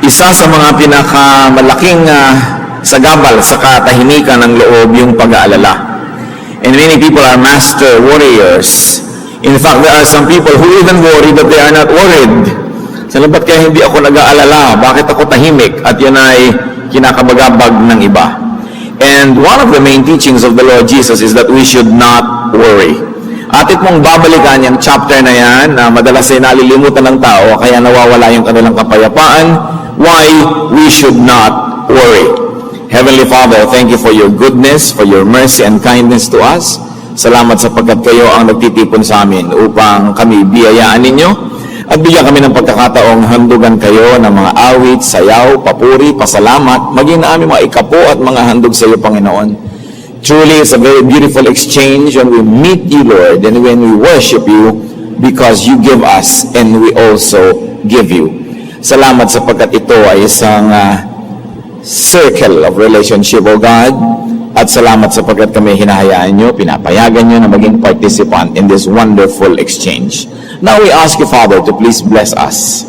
Isa sa mga pinakamalaking sagabal sa katahimikan ng loob yung pag-aalala. And many people are master worriers. In fact, there are some people who even worry that they are not worried. Ba't kaya hindi ako nag-aalala? Bakit ako tahimik? At yan ay kinakabagabag ng iba. And one of the main teachings of the Lord Jesus is that we should not worry. At itong babalikan yung chapter na yan, na madalas ay nalilimutan ng tao, kaya nawawala yung kanilang kapayapaan, why we should not worry. Heavenly Father, thank you for your goodness, for your mercy and kindness to us. Salamat sapagkat kayo ang nagtitipon sa amin upang kami biyayaan ninyo at bigyan kami ng pagkakataong handugan kayo ng mga awit, sayaw, papuri, pasalamat, maging na aming mga ikapo at mga handog sa iyo, Panginoon. Truly, it's a very beautiful exchange when we meet you, Lord, and when we worship you because you give us and we also give you. Salamat sapagkat ito ay isang circle of relationship, O God. At salamat sapagkat kami hinahayaan nyo, pinapayagan nyo na maging participant in this wonderful exchange. Now we ask you, Father, to please bless us.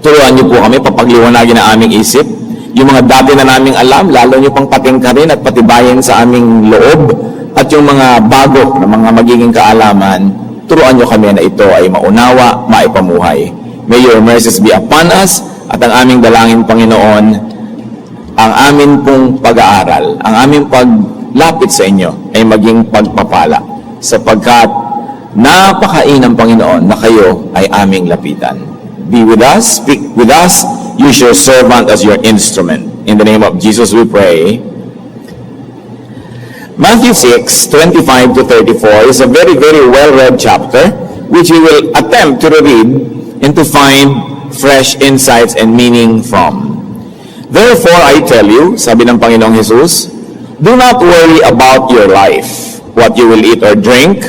Turuan nyo po kami, papagliwanagin ang aming isip. Yung mga dati na naming alam, lalo nyo pang patingkarin at patibayin sa aming loob. At yung mga bago na mga magiging kaalaman, turuan nyo kami na ito ay maunawa, maipamuhay. May your mercies be upon us, at ang aming dalangin, Panginoon, ang amin pong pag-aaral, ang aming paglapit sa inyo ay maging pagpapala, sapagkat napakainam, Panginoon, na kayo ay aming lapitan. Be with us, speak with us, use your servant as your instrument. In the name of Jesus we pray. Matthew 6:25 to 34 is a very, very well-read chapter, which we will attempt to read and to find fresh insights and meaning from. Therefore, I tell you, sabi ng Panginoong Jesus, do not worry about your life, what you will eat or drink,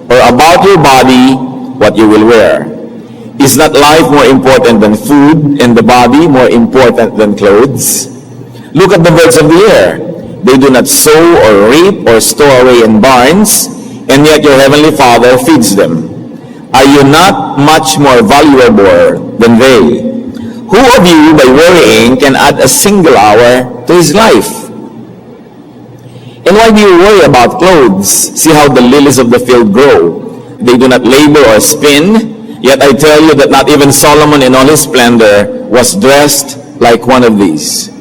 or about your body, what you will wear. Is not life more important than food, and the body more important than clothes? Look at the birds of the air. They do not sow or reap or store away in barns, and yet your heavenly Father feeds them. Are you not much more valuable than they? Who of you, by worrying, can add a single hour to his life? And why do you worry about clothes? See how the lilies of the field grow. They do not labor or spin. Yet I tell you that not even Solomon in all his splendor was dressed like one of these.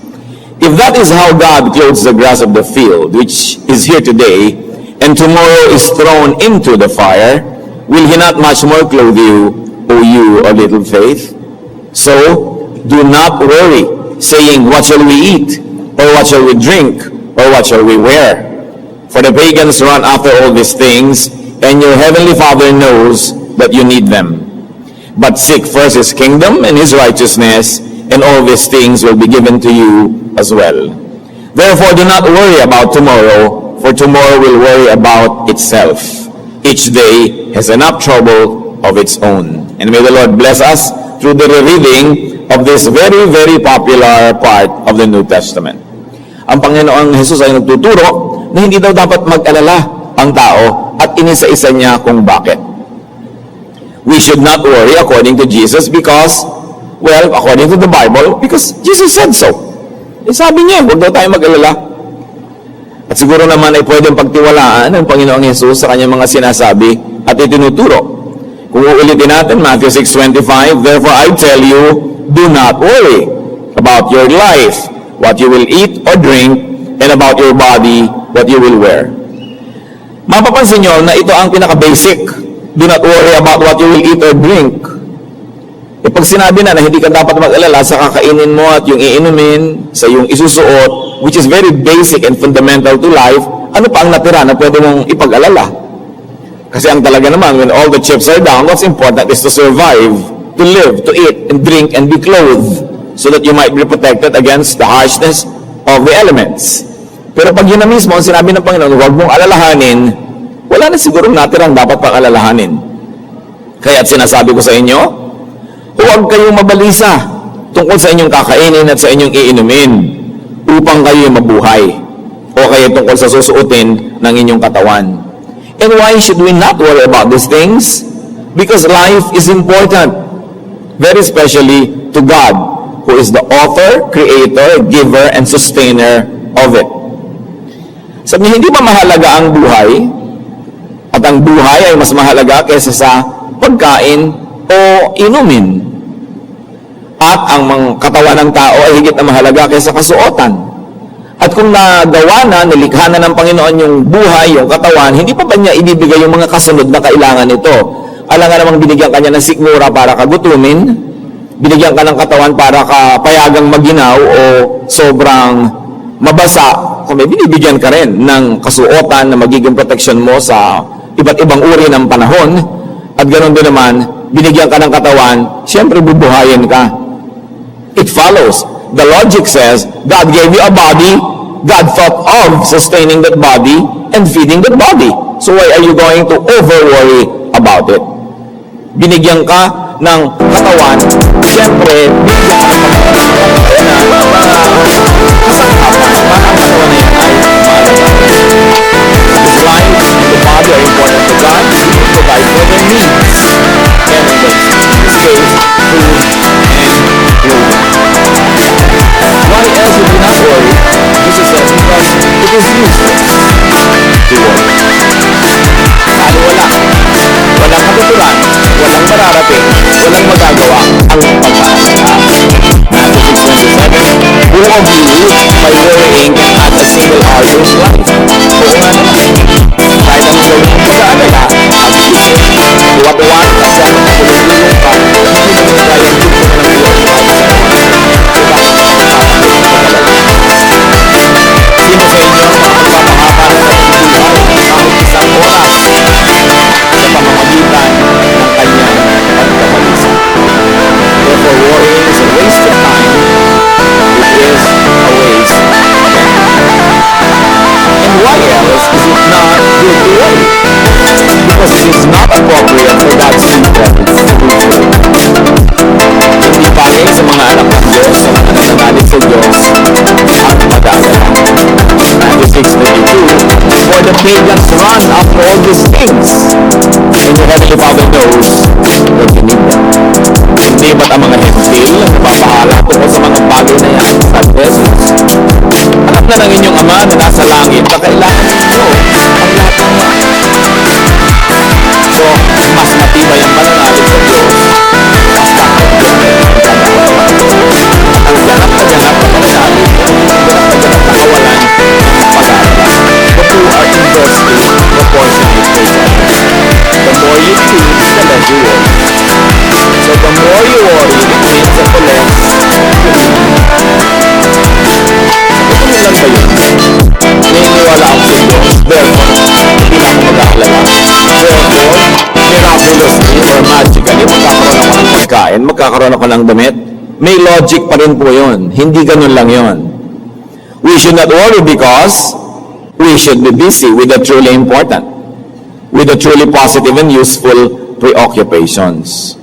If that is how God clothes the grass of the field, which is here today, and tomorrow is thrown into the fire, will he not much more clothe you, O you of little faith? So, do not worry, saying, what shall we eat? Or what shall we drink? Or what shall we wear? For the pagans run after all these things, and your heavenly Father knows that you need them. But seek first his kingdom and his righteousness, and all these things will be given to you as well. Therefore, do not worry about tomorrow, for tomorrow will worry about itself. Each day has enough trouble of its own. And may the Lord bless us through the reading of this very, very popular part of the New Testament. Ang Panginoong Jesus ay nagtuturo na hindi daw dapat mag-alala ang tao at inisa-isa niya kung bakit. We should not worry according to Jesus because, well, according to the Bible, because Jesus said so. Sabi niya, huwag daw tayo mag-alala. At siguro naman ay pwedeng pagtiwalaan ng Panginoong Jesus sa kanyang mga sinasabi at itinuturo. Kung uulitin natin, Matthew 6:25, therefore I tell you, do not worry about your life, what you will eat or drink, and about your body, what you will wear. Mapapansin nyo na ito ang pinaka-basic. Do not worry about what you will eat or drink. Pag sinabi na hindi ka dapat mag-alala sa kakainin mo at yung iinumin, sa yung isusuot, which is very basic and fundamental to life, ano pa ang natira na pwede mong ipag-alala? Kasi ang talaga naman, when all the chips are down, what's important is to survive, to live, to eat, and drink, and be clothed, so that you might be protected against the harshness of the elements. Pero pag yun na mismo, ang sinabi ng Panginoon, huwag mong alalahanin, wala na sigurong natirang dapat pang alalahanin. Kaya't sinasabi ko sa inyo, huwag kayong mabalisa tungkol sa inyong kakainin at sa inyong iinumin upang kayo mabuhay o kayo tungkol sa susuotin ng inyong katawan. And why should we not worry about these things? Because life is important, very especially to God. who is the author, creator, giver, and sustainer of it. Sabi niya, hindi ba mahalaga ang buhay? At ang buhay ay mas mahalaga kaysa sa pagkain o inumin. At ang mga katawan ng tao ay higit na mahalaga kaysa kasuotan. At kung nagawa na, nilikha na ng Panginoon yung buhay, yung katawan, hindi pa ba niya ibibigay yung mga kasunod na kailangan nito? Alam nga namang binigyan ka niya ng sikmura para kagutumin, binigyan ka ng katawan para kapayagang maginaw o sobrang mabasa, kung may binibigyan ka rin ng kasuotan na magiging protection mo sa iba't ibang uri ng panahon, at ganoon din naman, binigyan ka ng katawan, siyempre bubuhayin ka. It follows. The logic says, God gave you a body, God thought of sustaining that body and feeding that body. So why are you going to over-worry about it? Binigyan ka ng katawan, siyempre, binigyan ka ng walang magagawa ang Who of you, by worrying, had a single hour of life? Oo nga naman. Kahit ang gawin mo sa alala, at isip, tuwa-tuwa, kasi ang kapulong-lulong ka, hindi mo na kaya dito na ng buhay. Sino sa inyo ang magpapahaba ng buhay ng isang oras sa pamamagitan ng kanyang pagkabalisip? Therefore, worrying is a waste of time. It is a waste of energy. And why else is it not good to worry? Because it is not appropriate for God's people to worry. Hindi bagay sa mga anak ng Diyos, sa mga nananalig sa Diyos, ang mag-alala. Matthew 6:32, for the pagans run after all these things, and your Heavenly Father knows what you need them. Hindi ba't ang mga hentil nagpapahala tungkol sa mga bagay na yan? Sabi Jesus, alam na ng inyong Ama na nasa langit na kailangan ninyo ang lahat ng yan. So, mas matibay ang pananalig sa Diyos, mas nakakagyan ang pag-aaral. Ang ganap-ganap na pananalig, ganap-ganap na kawalan ng pag-aaral. The two are inversely proportionate to each other. The more you choose, the less you worry. So the more you worry, it means that the less you need. Ito lang ba yun? Naniniwala ako sa Diyos. Therefore, hindi na ako mag-aalala. Therefore, miraculously or magically, magkakaroon ako ng pagkain, magkakaroon ako ng damit. May logic pa rin po yun. Hindi ganun lang yun. We should not worry because we should be busy with the truly important, with the truly positive and useful preoccupations.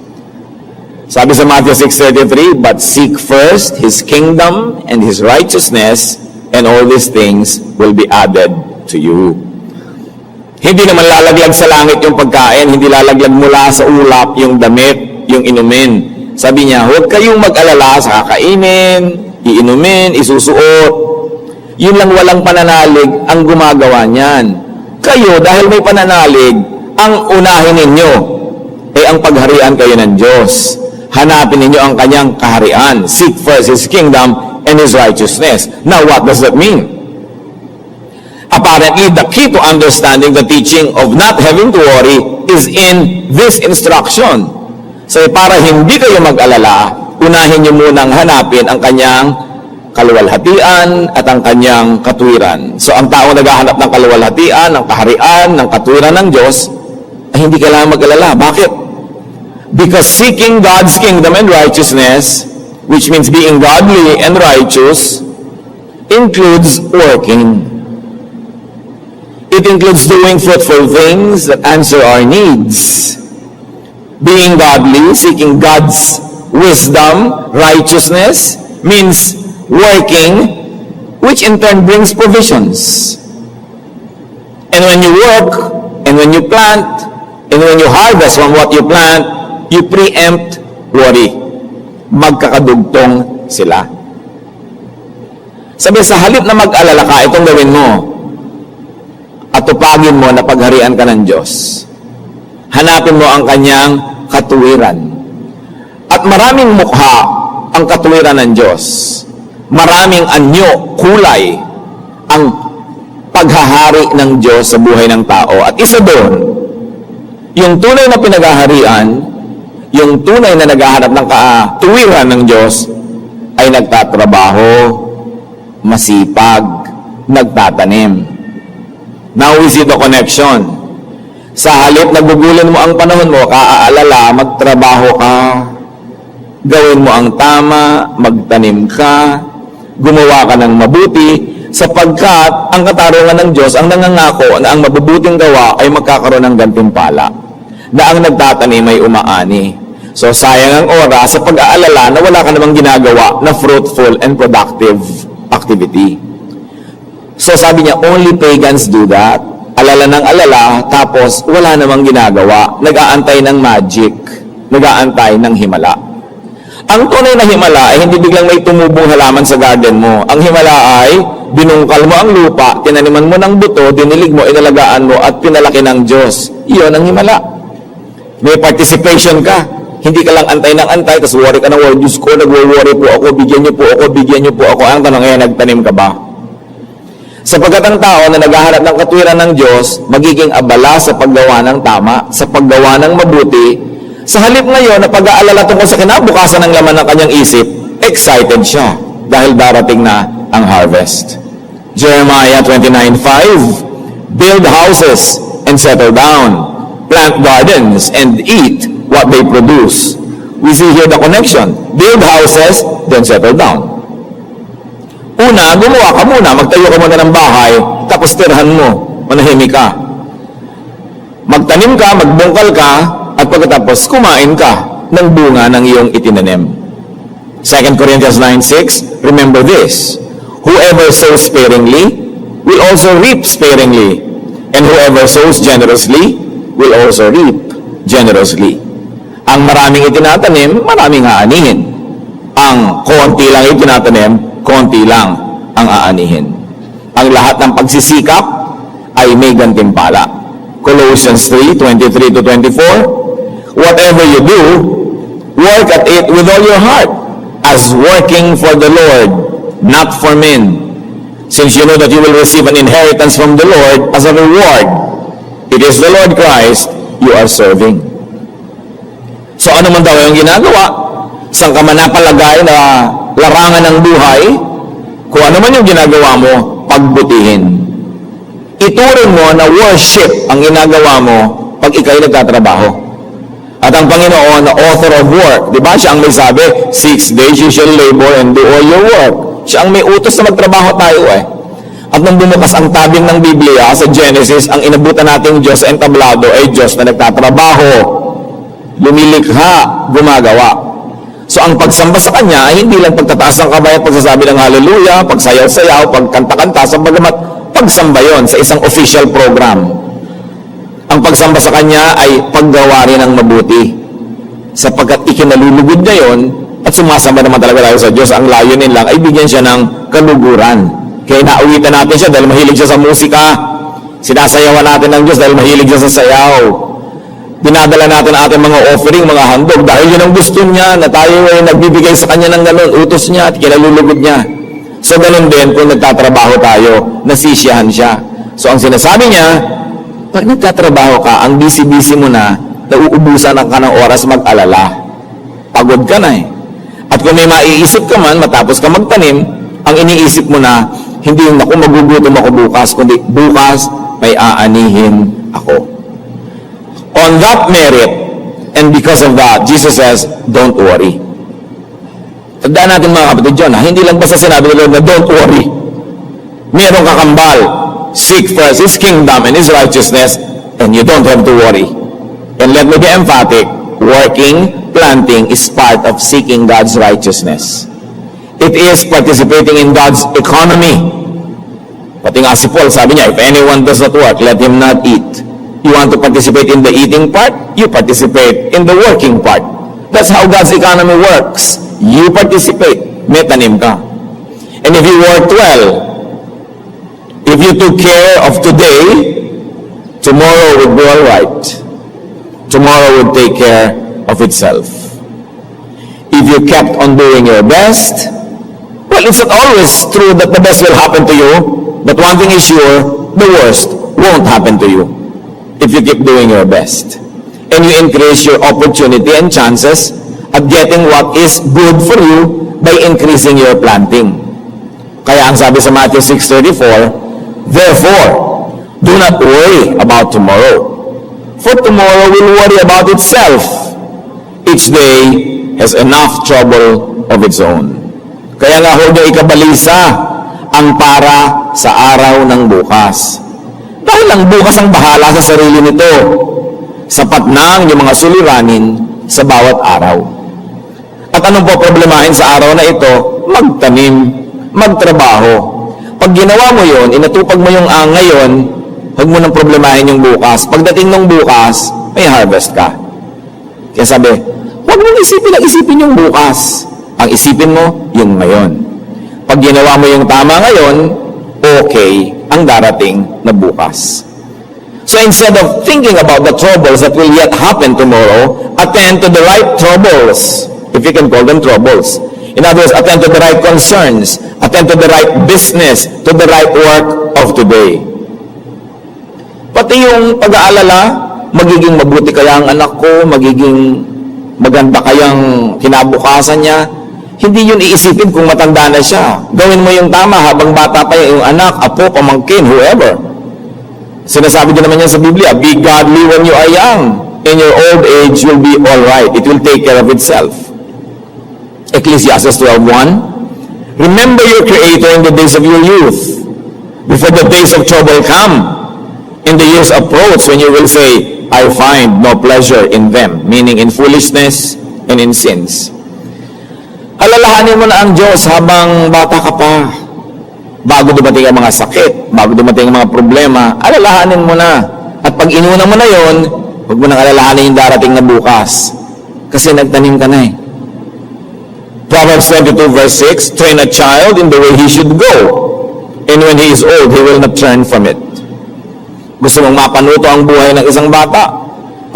Sabi sa Matthew 6:33, but seek first His kingdom and His righteousness, and all these things will be added to you. Hindi naman lalaglag sa langit yung pagkain, hindi lalaglag mula sa ulap yung damit, yung inumin. Sabi niya, huwag kayong mag-alala sa kakainin, iinumin, isusuot. Yun lang walang pananalig ang gumagawa niyan. Kayo, dahil may pananalig, ang unahin ninyo ay ang pagharian kayo ng Diyos. Hanapin ninyo ang kanyang kaharian. Seek first His kingdom and His righteousness. Now, what does that mean? Apparently, the key to understanding the teaching of not having to worry is in this instruction. So, para hindi kayo mag-alala, unahin niyo munang hanapin ang kanyang kaluwalhatian at ang kanyang katwiran. So, ang tao naghahanap ng kaluwalhatian, ng kaharian, ng katwiran ng Diyos, ay hindi kailangan mag-alala. Bakit? Because seeking God's kingdom and righteousness, which means being godly and righteous, includes working. It includes doing fruitful things that answer our needs. Being godly, seeking God's wisdom, righteousness, means working, which in turn brings provisions. And when you work, and when you plant, and when you harvest from what you plant, you preempt worry. Magkakadugtong sila. Sabi, sa halip na mag-alala ka, itong gawin mo. At tupagin mo na pagharian ka ng Diyos. Hanapin mo ang kanyang katuwiran. At maraming mukha ang katuwiran ng Diyos. Maraming anyo, kulay, ang paghahari ng Diyos sa buhay ng tao. At isa doon, yung tunay na pinaghaharian, yung tunay na naghahanap ng katuwiran ng Diyos, ay nagtatrabaho, masipag, nagtatanim. Now we see the connection. Sa halip na gugulin mo ang panahon mo, kaaalala, magtrabaho ka, gawin mo ang tama, magtanim ka, gumawa ka ng mabuti, sapagkat ang katarungan ng Diyos ang nangangako na ang mabubuting gawa ay magkakaroon ng gantimpala, na ang nagtatanim ay umaani. So sayang ang oras sa pag-aalala na wala ka namang ginagawa na fruitful and productive activity. So sabi niya, only pagans do that. Alala ng alala, tapos wala namang ginagawa. Nag-aantay ng magic. Nag-aantay ng himala. Ang tunay na himala ay hindi biglang may tumubong halaman sa garden mo. Ang himala ay binungkal mo ang lupa, tinaniman mo ng buto, dinilig mo, inalagaan mo, at pinalaki ng Diyos. Iyon ang himala. May participation ka. Hindi ka lang antay ng antay, tapos worry ka ng worry. Diyos ko, nag-worry po ako, bigyan niyo po ako, bigyan niyo po ako. Ang tanong ngayon, nagtanim ka ba? Sapagkat ang tao na naghahanap ng katwiran ng Diyos, magiging abala sa paggawa ng tama, sa paggawa ng mabuti. Sa halip ngayon na pag-aalala tungkol sa kinabukasan ng laman ng kanyang isip, excited siya dahil darating na ang harvest. Jeremiah 29:5, build houses and settle down, plant gardens and eat what they produce. We see here the connection. Build houses, then settle down. Una, gumawa ka muna, magtayo ka muna ng bahay, tapos tirahan mo, manahimik ka. Magtanim ka, magbungkal ka, at pagkatapos kumain ka ng bunga ng iyong itinanim. 2 Corinthians 9:6, remember this, whoever sows sparingly will also reap sparingly, and whoever sows generously will also reap generously. Ang maraming itinatanim, maraming aanihin. Ang konti lang itinatanim, konti lang ang aanihin. Ang lahat ng pagsisikap ay may gantimpala. Colossians 3:23-24, whatever you do, work at it with all your heart, as working for the Lord, not for men, since you know that you will receive an inheritance from the Lord as a reward. It is the Lord Christ you are serving. So ano man daw yung ginagawa, saan ka man napalagay na larangan ng buhay, kung ano man yung ginagawa mo, pagbutihin. Ituring mo na worship ang ginagawa mo pag ikaw'y nagtatrabaho. At ang Panginoon, na author of work, di ba? Siya ang may sabi, 6 days you shall labor and do all your work. Siya ang may utos na magtrabaho tayo eh. At nung bumukas ang tabing ng Biblia sa Genesis, ang inabutan nating Diyos sa entablado ay Diyos na nagtatrabaho, lumilikha, gumagawa. So ang pagsamba sa Kanya ay hindi lang pagtataas ng kamay at pagsasabi ng hallelujah, pagsayaw-sayaw, pagkanta-kanta, sa bagamat pagsamba yon sa isang official program. Ang pagsamba sa Kanya ay paggawa rin ng mabuti. Sapagkat ikinalulugod niya yon at sumasamba naman talaga tayo sa Diyos. Ang layunin lang ay bigyan siya ng kaluguran. Kaya nauwitan natin siya dahil mahilig siya sa musika. Sinasayawan natin ng Diyos dahil mahilig siya sa sayaw. Dinadala natin ang ating mga offering, mga handog, dahil yun ang gusto niya, na tayo ay nagbibigay sa Kanya ng ganun, utos niya at kinalulugod niya. So ganun din kung nagtatrabaho tayo, nasisiyahan siya. So ang sinasabi niya, pag nagtatrabaho ka, ang busy-busy mo na, nauubusan ka ng oras mag-alala. Pagod ka na eh. At kung may maiisip ka man, matapos ka magtanim, ang iniisip mo na, hindi yung naku, magugutom ako bukas, kundi bukas may aanihin ako. On that merit, and because of that, Jesus says, don't worry. Tandaan natin mga kapatid dyan, hindi lang basta sinabi ng Lord na don't worry. Merong kakambal, seek first His kingdom and His righteousness, and you don't have to worry. And let me be emphatic, working, planting is part of seeking God's righteousness. It is participating in God's economy. Pati nga si Paul, sabi niya, if anyone does not work, let him not eat. You want to participate in the eating part? You participate in the working part. That's how God's economy works. You participate. may tanim ka. And if you worked well, if you took care of today, tomorrow would be all right. Tomorrow would take care of itself. If you kept on doing your best, well, it's not always true that the best will happen to you, but one thing is sure, the worst won't happen to you if you keep doing your best. And you increase your opportunity and chances at getting what is good for you by increasing your planting. Kaya ang sabi sa Matthew 6:34, therefore, do not worry about tomorrow, for tomorrow will worry about itself. Each day has enough trouble of its own. Kaya nga huwag niyo ikabalisa ang para sa araw ng bukas. Dahil ang bukas ang bahala sa sarili nito. Sapat na ang inyong mga suliranin sa bawat araw. At anong po problemahin sa araw na ito? Magtanim, magtrabaho. Pag ginawa mo yun, inatupag mo yung ngayon, huwag mo nang problemahin yung bukas. Pagdating ng bukas, may harvest ka. Kaya sabi, huwag mong isipin yung bukas. Ang isipin mo, yung ngayon. Pag ginawa mo yung tama ngayon, okay ang darating na bukas. So instead of thinking about the troubles that will yet happen tomorrow, attend to the right troubles, if you can call them troubles. In other words, attend to the right concerns, attend to the right business, to the right work of today. Pati yung pag-aalala, magiging mabuti kaya ang anak ko, magiging maganda kayang kinabukasan niya, hindi yun iisipin kung matanda na siya. Gawin mo yung tama habang bata pa yung anak, apo, pamangkin, whoever. Sinasabi din naman yan sa Biblia, be godly when you are young. In your old age, you'll be all right. It will take care of itself. Ecclesiastes 12:1. Remember your Creator in the days of your youth, before the days of trouble come, in the years approach when you will say, I find no pleasure in them, meaning in foolishness and in sins. Alalahanin mo na ang Diyos habang bata ka pa. Bago dumating ang mga sakit, bago dumating ang mga problema, alalahanin mo na. At pag inuna mo na yon, huwag mo nang alalahanin yung darating na bukas. Kasi nagtanim ka na eh. Proverbs 22:6, train a child in the way he should go, and when he is old, he will not turn from it. Gusto mong mapanuto ang buhay ng isang bata,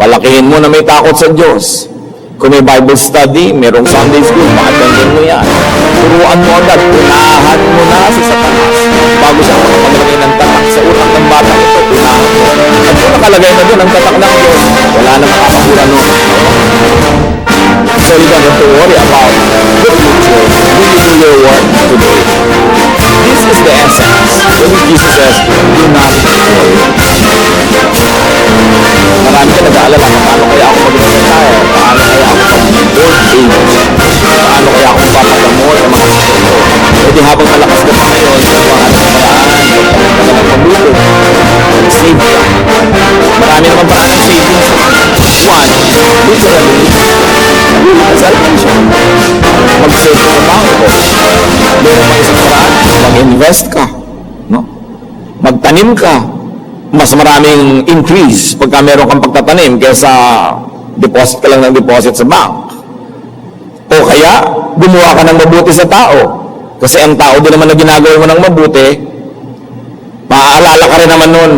palakihin mo na may takot sa Diyos. Kung may Bible study, merong Sunday school, makatandin mo yan. Turuan mo agad, unahan mo na si Satanas. Bago siya makapaglagay ng tatak sa utak ng bata ito, unahan mo. At kung nakalagay na doon ang tatak ng Diyos, wala na makakahula nun. So you don't have to worry about the future when you do your work today. This is the essence when Jesus says, do not worry. Marami ka nag-aalala, paano kaya ako mag-retire? Paano kaya ako mag-old age? Paano kaya ako papagamot ang mga sakit ko? Pwede habang malakas ka pa ngayon, mga paraan, mabuti, save ka. Marami naman parang savings. One, literally, salvation. Mag-save ka sa bangko. Meron pa isang paraan, mag-invest ka. No? Magtanim ka. Mas maraming increase pagka meron kang pagtatanim kaysa deposit ka lang ng deposit sa bank. O kaya, gumawa ka ng mabuti sa tao. Kasi ang tao din naman na ginagawa mo ng mabuti, maaalala ka rin naman nun.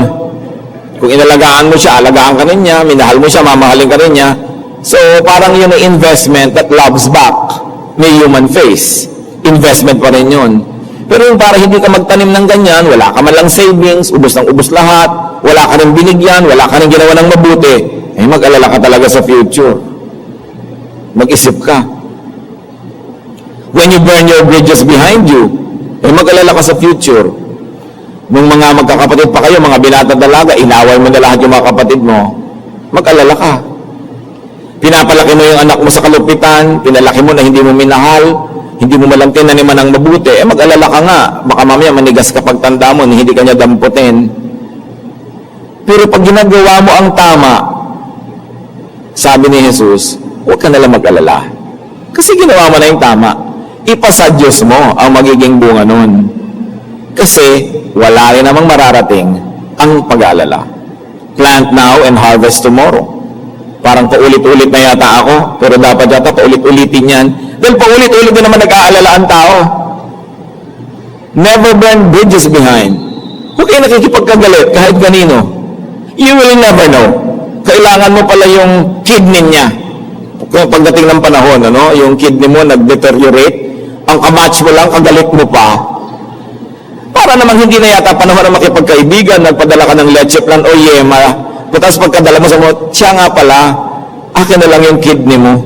Kung inalagaan mo siya, alagaan ka rin niya, minahal mo siya, mamahalin ka rin niya. So, parang yun ang investment that loves back. May human face. Investment pa rin yun. Pero yung para hindi ka magtanim ng ganyan, wala ka man lang savings, ubos ng ubos lahat, wala ka rin binigyan, wala ka rin ginawa ng mabuti, eh mag-alala ka talaga sa future. Mag-isip ka. When you burn your bridges behind you, eh mag-alala ka sa future. Nung mga magkakapatid pa kayo, mga binata dalaga, inaway mo na lahat yung mga kapatid mo, mag-alala ka. Pinapalaki mo yung anak mo sa kalupitan, pinalaki mo na hindi mo minahal, hindi mo malang tinaniman ng mabuti, eh mag-alala ka nga, baka mamaya manigas ka pagtanda mo, hindi ka niya damputin. Pero pag ginagawa mo ang tama, sabi ni Jesus, huwag ka nalang mag-alala. Kasi ginawa mo na yung tama. Ipasa Diyos mo ang magiging bunga nun. Kasi wala rin namang mararating ang pag-aalala. Plant now and harvest tomorrow. Parang paulit-ulit na yata ako, pero dapat yata paulit-ulitin yan Dahil paulit-ulit na naman nag-aalala ang tao. Never burn bridges behind. Huwag kayo nakikipagkagalit kahit kanino. You will never know. Kailangan mo pala yung kidney niya. Kung pagdating ng panahon, yung kidney mo nag-deteriorate, ang kamatch mo lang, kagalit mo pa. Para naman hindi na yata panahon na makipagkaibigan, nagpadala ka ng leche plan o yema, tapos pagkadala mo sa mo, siya nga pala, akin na lang yung kidney mo.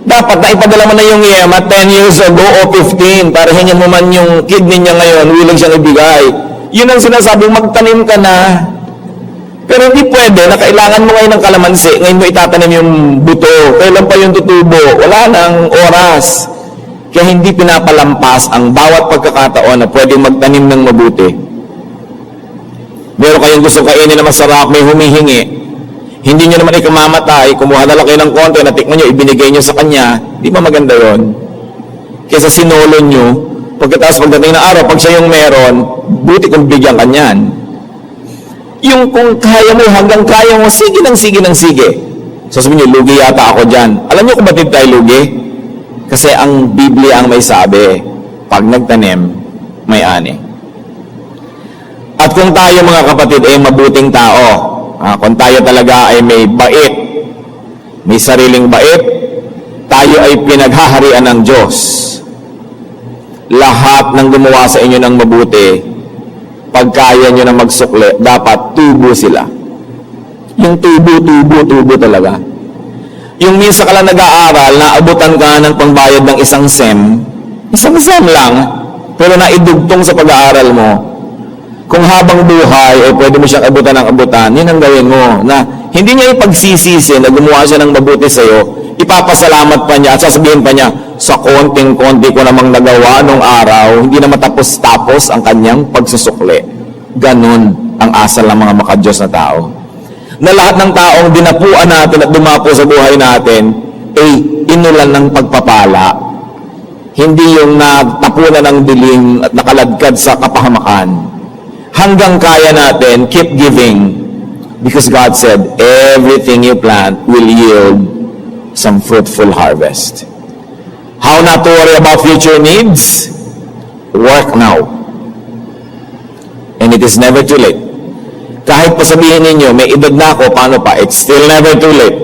Dapat na ipadala mo na yung yema 10 years ago o 15 para hingin mo man yung kidney niya ngayon, willing siyang ibigay. Yun ang sinasabing magtanim ka na. Pero hindi pwede na kailangan mo ngayon ng kalamansi, ngayon mo itatanim yung buto, kailan pa yung tutubo, wala nang oras. Kaya hindi pinapalampas ang bawat pagkakataon na pwede magtanim ng mabuti. Meron kayong gusto kainin na masarap, may humihingi. Hindi nyo naman ikamamatay, kumuha na lang kayo ng konti, natikman nyo, ibinigay nyo sa kanya, di ba maganda yon? Kesa sinolo nyo, pagkatapos pagdating na araw, pag siya yung meron, buti kung bigyan ka niyan. Yung kung kaya mo, hanggang kaya mo, sige ng sige ng sige. Sasabihin nyo, lugi yata ako dyan. Alam nyo kung batid tayo lugi? Kasi ang Biblia ang may sabi, pag nagtanim, may ani. At kung tayo mga kapatid ay mabuting tao, kung tayo talaga ay may bait, may sariling bait, tayo ay pinaghaharian ng Diyos. Lahat ng gumawa sa inyo ng mabuti, pag kaya nyo na magsukli, dapat tubo sila. Yung tubo talaga. Yung minsan ka lang nag-aaral, naabutan ka ng pangbayad ng isang SEM lang, pero naidugtong sa pag-aaral mo. Kung habang buhay, pwede mo siyang abutan ng abutan, yun ang gawin mo. Na hindi niya ipagsisisi na gumawa siya ng mabuti sa'yo, ipapasalamat pa niya at sasabihin pa niya, sa konting-konti ko namang nagawa nung araw, hindi na matapos-tapos ang kanyang pagsusukli. Ganon ang asal ng mga makadiyos na tao. Na lahat ng taong dinapuan natin at dumapo sa buhay natin, inulan ng pagpapala. Hindi yung natapunan ng dilim at nakaladkad sa kapahamakan. Hanggang kaya natin, keep giving. Because God said, everything you plant will yield some fruitful harvest. How not to worry about future needs? Work now. And it is never too late. Kahit pa sabihin ninyo, may edad na ako, paano pa? It's still never too late.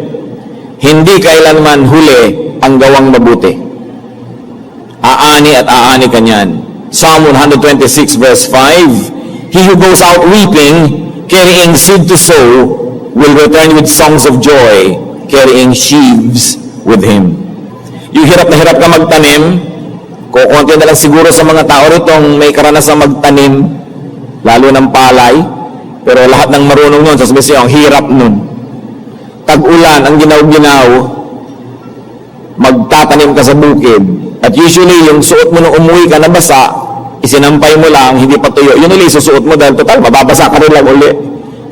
Hindi kailanman huli ang gawang mabuti. Aani at aani kanyan. Psalm 126 verse 5, He who goes out weeping, carrying seed to sow, will return with songs of joy, carrying sheaves with him. Yung hirap na hirap ka magtanim, kukunti na lang siguro sa mga tao ritong may karanasan magtanim, lalo ng palay, pero lahat ng marunong nun, sasabihin siya, ang hirap nun. Tag-ulan, ang ginaw-ginaw, magtatanim ka sa bukid, at usually yung suot mo nung umuwi ka na basa, isinampay mo lang, hindi pa tuyo, yun ulit susuot mo dahil total, mababasa ka rin lang uli.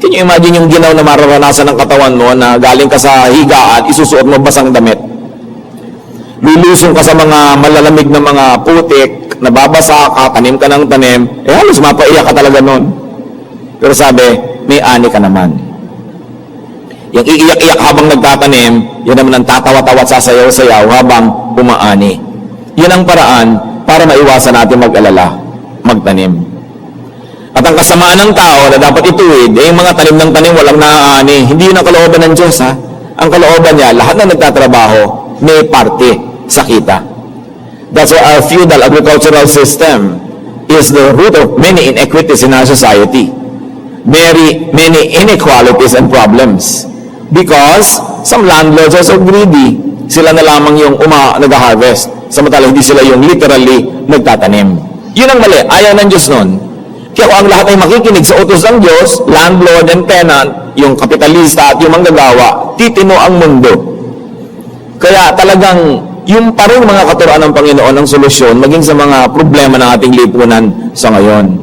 Can you imagine yung ginaw na mararanasan ng katawan mo na galing ka sa higaan, isusuot mo basang damit? Lulusong ka sa mga malalamig na mga putik, nababasa ka, tanim ka ng tanim, halos mapaiyak ka talaga nun. Pero sabi, may ani ka naman. Yung iiyak-iyak habang nagtatanim, yun naman ang tatawa-tawa at sasayaw-sayaw habang umaani. Yun ang paraan para maiwasan natin mag-alala, magtanim. At ang kasamaan ng tao na dapat ituwid, yung mga tanim ng tanim walang naaani. Hindi yun ang kalooban ng Diyos, ha? Ang kalooban niya, lahat na nagtatrabaho, may parte sa kita. That's why our feudal agricultural system is the root of many inequities in our society. Many inequalities and problems. Because some landlords are so greedy. Sila na lamang yung nag-harvest. Samantala hindi sila yung literally nagtatanim. Yun ang mali. Ayaw ng Diyos nun. Kaya kung ang lahat ay makikinig sa utos ng Diyos, landlord and tenant, yung kapitalista at yung manggagawa, titino ang mundo. Kaya talagang yung pa rin mga katuruan ng Panginoon ang solusyon maging sa mga problema ng ating lipunan sa ngayon.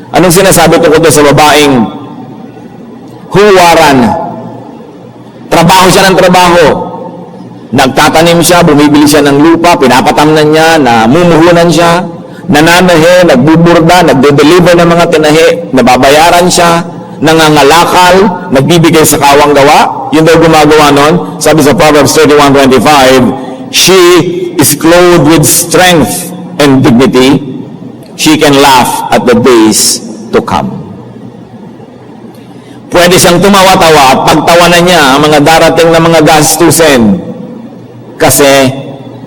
Anong sinasabi tungkol sa babaeng huwaran? Trabaho siya ng trabaho. Nagtatanim siya, bumibili siya ng lupa, pinapatamnan niya, namumuhunan siya, nananahe, nagbuburda, nagde-deliver ng mga tinahe, nababayaran siya, nangangalakal, nagbibigay sa kawang gawa. Yun daw gumagawa nun. Sabi sa Proverbs 31:25, she is clothed with strength and dignity, she can laugh at the days to come. Pwede siyang tumawa-tawa at pagtawanan niya ang mga darating na mga gastusin kasi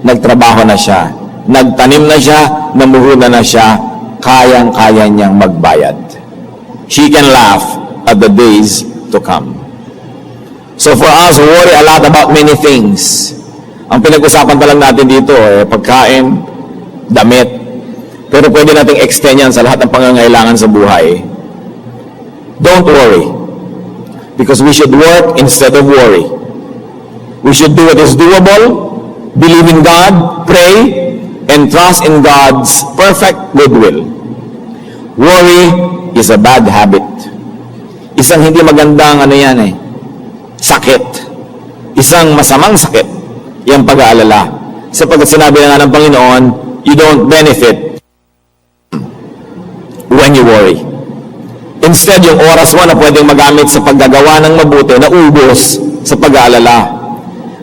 nagtrabaho na siya, nagtanim na siya, namuhunan na siya, kayang-kaya niyang magbayad. She can laugh at the days to come. So for us, we worry a lot about many things. Ang pinag-usapan pa lang natin dito, pagkain, damit. Pero pwede nating extend yan sa lahat ng pangangailangan sa buhay. Don't worry. Because we should work instead of worry. We should do what is doable, believe in God, pray, and trust in God's perfect goodwill. Worry is a bad habit. Isang hindi magandang sakit. Isang masamang sakit, yung pag-aalala. Sapagkat sinabi na nga ng Panginoon, you don't benefit when you worry. Instead, yung oras mo na pwedeng magamit sa paggagawa ng mabuti, na ubos sa pag-aalala.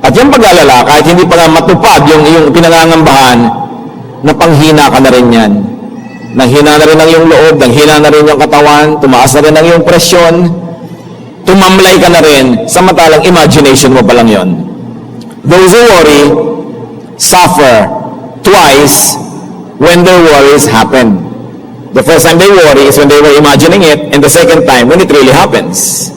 At yung pag-aalala, kahit hindi pa nga matupad yung pinangangambahan, napanghina ka na rin yan. Nanghina na rin ang iyong loob, nanghina na rin yung katawan, tumaas na rin ang iyong presyon, tumamlay ka na rin, samantalang imagination mo pa lang yon. Those who worry suffer twice when their worries happen. The first time they worry is when they were imagining it, and the second time when it really happens.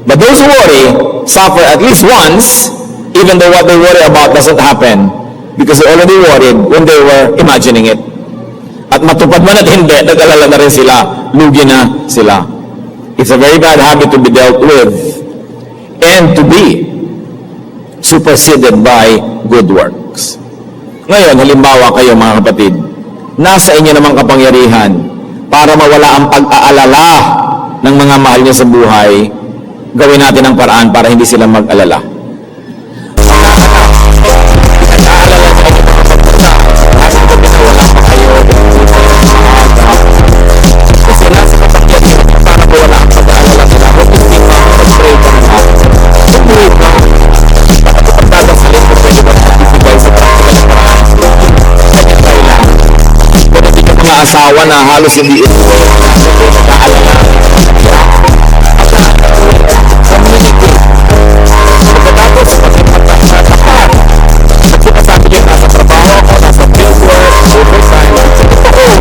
But those who worry suffer at least once, even though what they worry about doesn't happen, because they already worried when they were imagining it. At matupad man at hindi, nag-alala na rin sila, lugi na sila. It's a very bad habit to be dealt with and to be superseded by good works. Ngayon, halimbawa kayo mga kapatid, nasa inyo namang kapangyarihan para mawala ang pag-aalala ng mga mahal niyo sa buhay, gawin natin ang paraan para hindi sila mag-alala. Asawa na halos hindi ito nag-aalala. Pagkatapos pagkatapat, nagsasabi niyo nasa trabaho o nasa fieldwork, overtime, totoo.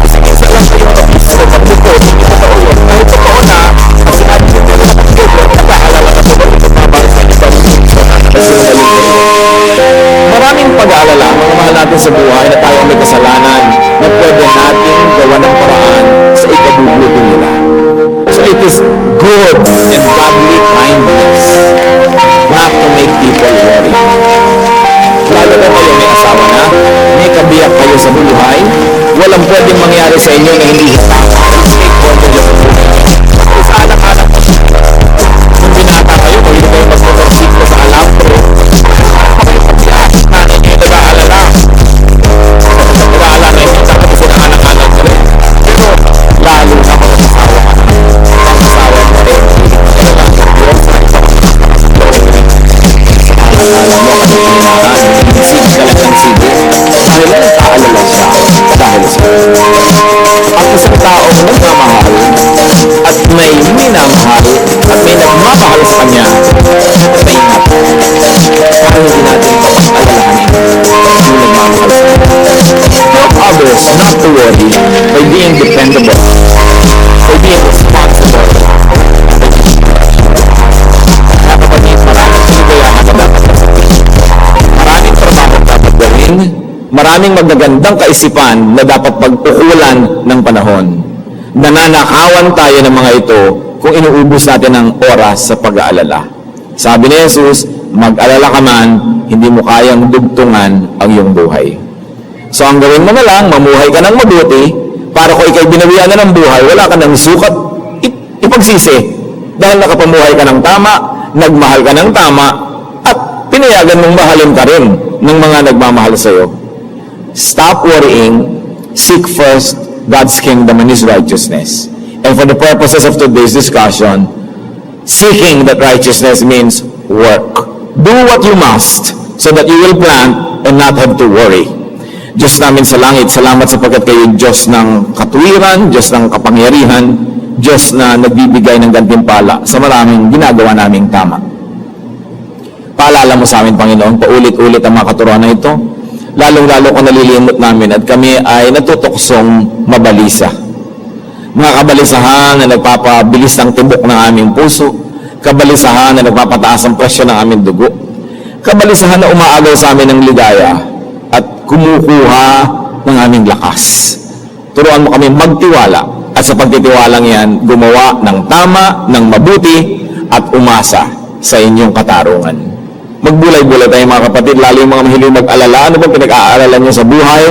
Kasi minsan lang kayong abiso, pagbuko, hindi totoo yun. Kahit totoo na, ang sinabi niyo nila sa fieldwork, nag-aalala na po ito para sa inyo. Maraming pag-aalala ang mga mahal natin sa buhay na tayo may kasalanan na pwede natin gawa ng paraan sa ikabubuti nila. So it is good and godly kindness not to make people worry. Lalo na kayo may asawa na, may kabiyak kayo sa buhay, walang pwedeng mangyari sa inyo na hindi tama. Stakeholder nyo sa buhay. Sa anak-anak mo, kung binata kayo, kung hindi kayo magpaparsiklo sa alam ko, ang isang tao na nagmamahal at may minamahal at may nagmamahal sa kanya, maingat para hindi natin papag-alalahanin yung nagmamahal sa kanya. Help others not to worry by being dependable, by being responsible. Kapatid, maraming kaligayahan na dapat nasabihin. Maraming trabaho dapat gawin. Maraming magagandang kaisipan na dapat pagpukulan ng panahon. Nananakawan tayo ng mga ito kung inuubos natin ang oras sa pag-aalala. Sabi ni Jesus, mag-alala ka man, hindi mo kayang dugtungan ang iyong buhay. So ang gawin mo na lang, mamuhay ka ng mabuti, para kung ikay binawian na ng buhay, wala ka ng sukat, ipagsisi. Dahil nakapamuhay ka ng tama, nagmahal ka ng tama, at pinayagan mong mahalin ka rin ng mga nagmamahal sa iyo. Stop worrying, seek first God's kingdom and His righteousness. And for the purposes of today's discussion, seeking that righteousness means work. Do what you must so that you will plant and not have to worry. Diyos namin sa langit, salamat sapagkat kayo Diyos ng katuwiran, Diyos ng kapangyarihan, Diyos na nagbibigay ng gantimpala sa maraming ginagawa naming tama. Paalala mo sa amin, Panginoon, paulit-ulit ang mga katuruan na ito, lalong-lalo kung nalilimot namin at kami ay natutuksong mabalisa. Mga kabalisahan na nagpapabilis ng tibok ng aming puso, kabalisahan na nagpapataas ang presyo ng aming dugo, kabalisahan na umaagaw sa amin ng ligaya at kumukuha ng aming lakas. Turuan mo kami magtiwala at sa pagtitiwalang yan, gumawa ng tama, ng mabuti at umasa sa inyong katarungan. Magbulay-bulay tayo mga kapatid, lalo yung mga mahilig mag-alala. Ano bang pinag-aaralan nyo sa buhay?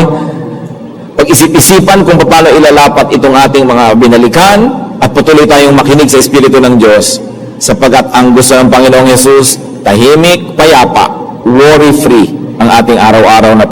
Pag-isip-isipan kung paano ilalapat itong ating mga binalikan at patuloy tayong makinig sa Espiritu ng Diyos sapagkat ang gusto ng Panginoong Yesus, tahimik, payapa, worry-free ang ating araw-araw na